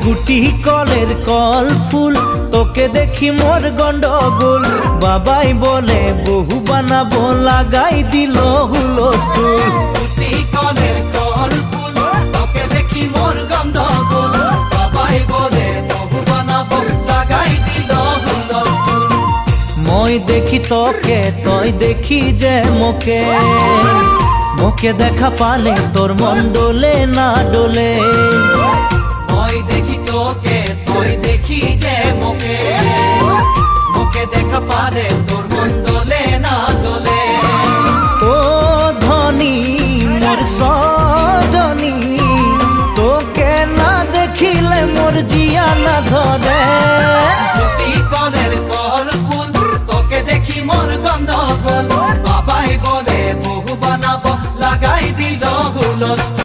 গুটি কলের কল ফুল তোকে দেখি মোর গন্ডগোল বাবাই বলে বহু বানাবো লাগাই দিল হুলস্থুল গুটি কলের কল ফুল তোকে দেখি মোর গন্ডগোল বাবাই বলে বহু বানাবো লাগাই দিল হুলস্থুল মই দেখি তোকে তই দেখি যে মোকে মোকে দেখা পালে তোর মন ডোলে না ডোলে মই দেখি তোকে তুই দেখি যে মোকে মোকে দেখা পালে তোর মন দোলে না দোলে ও ধনী মোর সজনী তোকে না দেখিলে মোর জিয়া না ধরে গুটি কলের কল ফুল তোকে দেখি মোর গন্ডগোল বাবাই বলে বহু বানাবো লাগাই দিল